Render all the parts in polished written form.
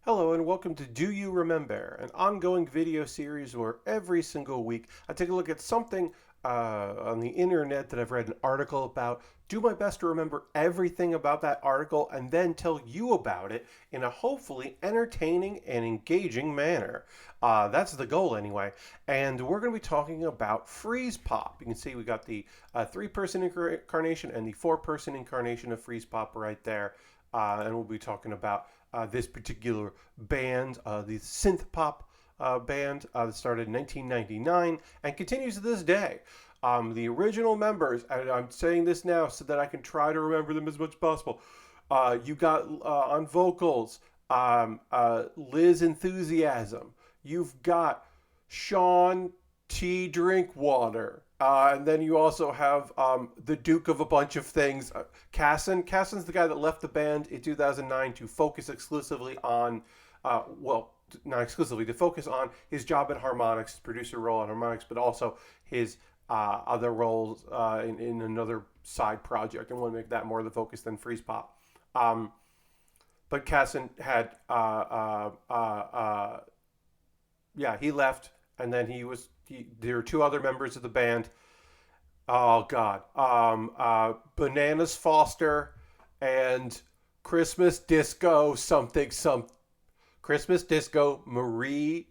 Hello and welcome to Do You Remembaer, an ongoing video series where every single week I take a look at something on the internet that I've read an article about, do my best to remember everything about that article, and then tell you about it in a hopefully entertaining and engaging manner. That's the goal anyway. And we're going to be talking about Freezepop. You can see we got the three-person incarnation and the four-person incarnation of Freezepop right there. And we'll be talking about this particular band, the synth pop band that started in 1999 and continues to this day. The original members, and I'm saying this now so that I can try to remember them as much as possible. You got on vocals Liz Enthusiasm. You've got Sean T. Drinkwater. And then you also have the Duke of a bunch of things, Casson. Casson's the guy that left the band in 2009 to focus exclusively on, not exclusively, to focus on his job at Harmonix, his producer role at Harmonix, but also his other roles in another side project. And want to make that more the focus than Freezepop. But Casson had, he left, and then there were two other members of the band. Oh God, Bananas Foster and Christmas Disco Christmas Disco Marie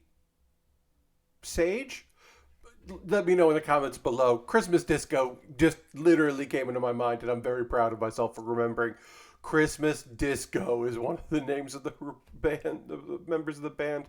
Sage. Let me know in the comments below. Christmas Disco just literally came into my mind, and I'm very proud of myself for remembering. Christmas Disco is one of the names of the band, the members of the band.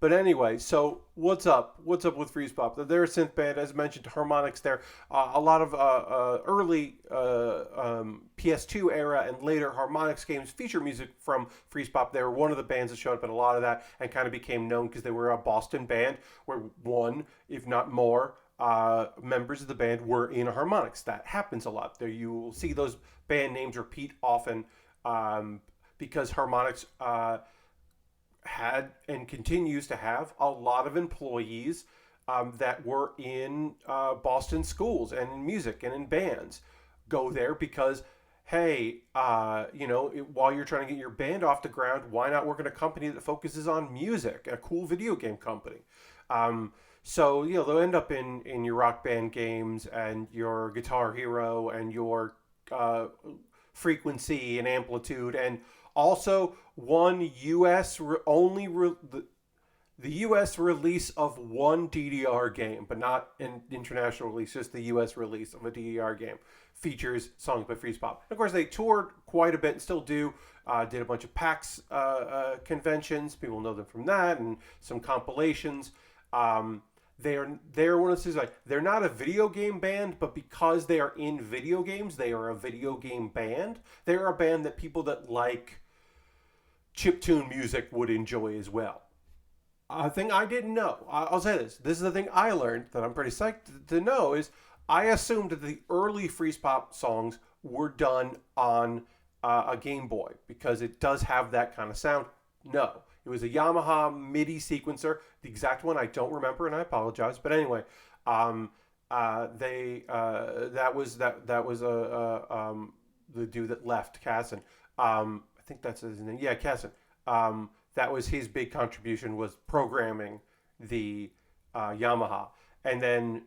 But anyway, so what's up? What's up with Freezepop? They're a synth band, as mentioned, Harmonix there. A lot of early PS2 era and later Harmonix games feature music from Freezepop. They were one of the bands that showed up in a lot of that and kind of became known because they were a Boston band where one, if not more, members of the band were in Harmonix. That happens a lot. There you will see those band names repeat often because Harmonix had and continues to have a lot of employees that were in Boston schools and in music and in bands go there because, hey, while you're trying to get your band off the ground, why not work in a company that focuses on music, a cool video game company? So, they'll end up in your Rock Band games and your Guitar Hero and your Frequency and Amplitude, and also one the U.S. release of one DDR game, but not an international release, just the U.S. release of a DDR game features songs by Freezepop. Of course, they toured quite a bit and still do. Did a bunch of PAX conventions. People know them from that, and some compilations. They're one of those things like they're not a video game band, but because they are in video games, they are a video game band. They're a band that people that like chiptune music would enjoy as well. A thing I didn't know, I'll say this. This is the thing I learned that I'm pretty psyched to know is I assumed that the early Freezepop songs were done on a Game Boy because it does have that kind of sound. No, it was a Yamaha MIDI sequencer. The exact one I don't remember, and I apologize. But anyway, that was the dude that left, Casson. I think that's his name. Yeah, Casson. That was his big contribution, was programming the Yamaha, and then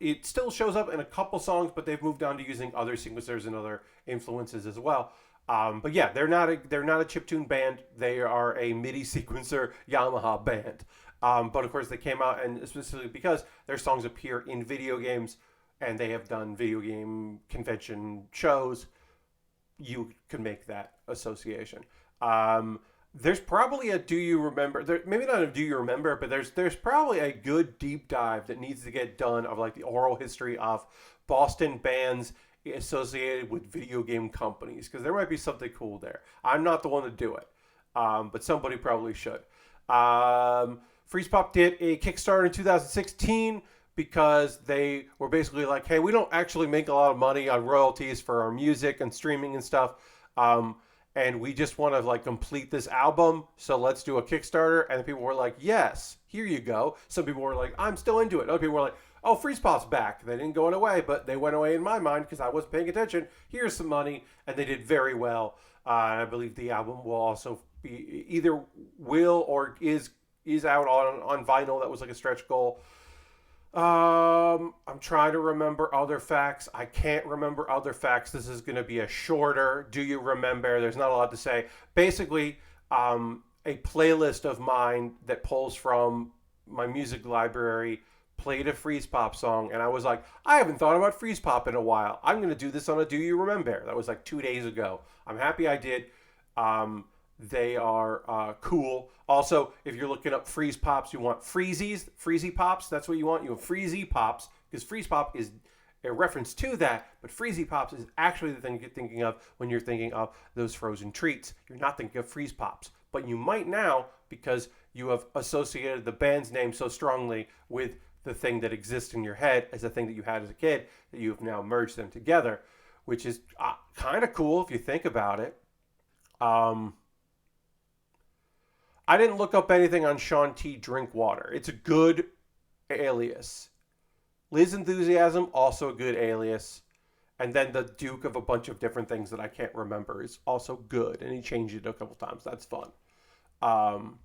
it still shows up in a couple songs, but they've moved on to using other sequencers and other influences as well. But yeah, they're not a chiptune band. They are a MIDI sequencer Yamaha band. But of course, they came out, and specifically because their songs appear in video games, and they have done video game convention shows, you can make that association. There's probably a Do You Remember? Maybe not a Do You Remember, but there's probably a good deep dive that needs to get done of like the oral history of Boston bands associated with video game companies, because there might be something cool there. I'm not the one to do it, but somebody probably should. Freezepop did a Kickstarter in 2016 because they were basically like, hey, we don't actually make a lot of money on royalties for our music and streaming and stuff. And we just want to like complete this album, so let's do a Kickstarter. And people were like, yes, here you go. Some people were like, I'm still into it. Other people were like, oh, Freezepop's back. They didn't go away, but they went away in my mind because I wasn't paying attention. Here's some money, and they did very well. And I believe the album will also either will or is out on vinyl. That was like a stretch goal. I'm trying to remember other facts. I can't remember other facts. This is going to be a shorter. Do you remember? There's not a lot to say. Basically, a playlist of mine that pulls from my music library played a Freezepop song, and I was like, I haven't thought about Freezepop in a while. I'm going to do this on a Do You Remember? That was like 2 days ago. I'm happy I did. They are cool. Also, if you're looking up freeze pops, you want freezy pops. That's what you want. You want freezy pops because freeze pop is a reference to that. But freezy pops is actually the thing you're thinking of when you're thinking of those frozen treats. You're not thinking of freeze pops, but you might now because you have associated the band's name so strongly with the thing that exists in your head as a thing that you had as a kid that you have now merged them together, which is kind of cool if you think about it. Um, I didn't look up anything on Sean T. Drinkwater. It's a good alias. Liz Enthusiasm, also a good alias. And then the Duke of a bunch of different things that I can't remember is also good. And he changed it a couple times. That's fun. Um,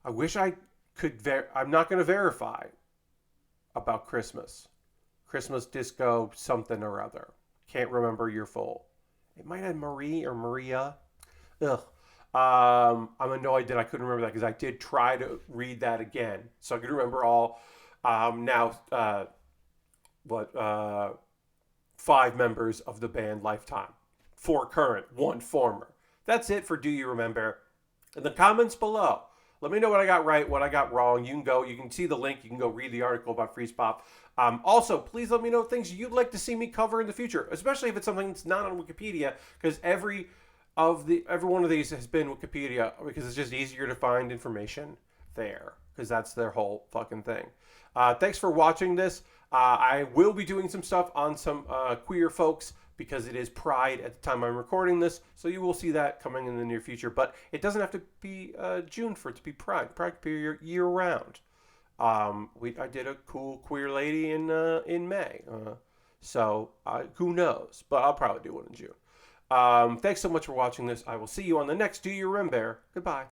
I wish I could. I'm not going to verify about Christmas. Christmas disco something or other. Can't remember your full. It might have Marie or Maria. Ugh. I'm annoyed that I couldn't remember that because I did try to read that again, so I could remember all. Now, what? 5 members of the band lifetime, 4 current, 1 former. That's it for Do You Remember? In the comments below, let me know what I got right, what I got wrong. You can see the link. You can go read the article about Freezepop. Also, please let me know things you'd like to see me cover in the future, especially if it's something that's not on Wikipedia, because every one of these has been Wikipedia because it's just easier to find information there because that's their whole fucking thing. Thanks for watching this. I will be doing some stuff on some queer folks because it is Pride at the time I'm recording this, so you will see that coming in the near future. But it doesn't have to be June for it to be Pride. Pride can be year round. I did a cool queer lady in May, so who knows? But I'll probably do one in June. Thanks so much for watching this. I will see you on the next Do You Remember? Goodbye.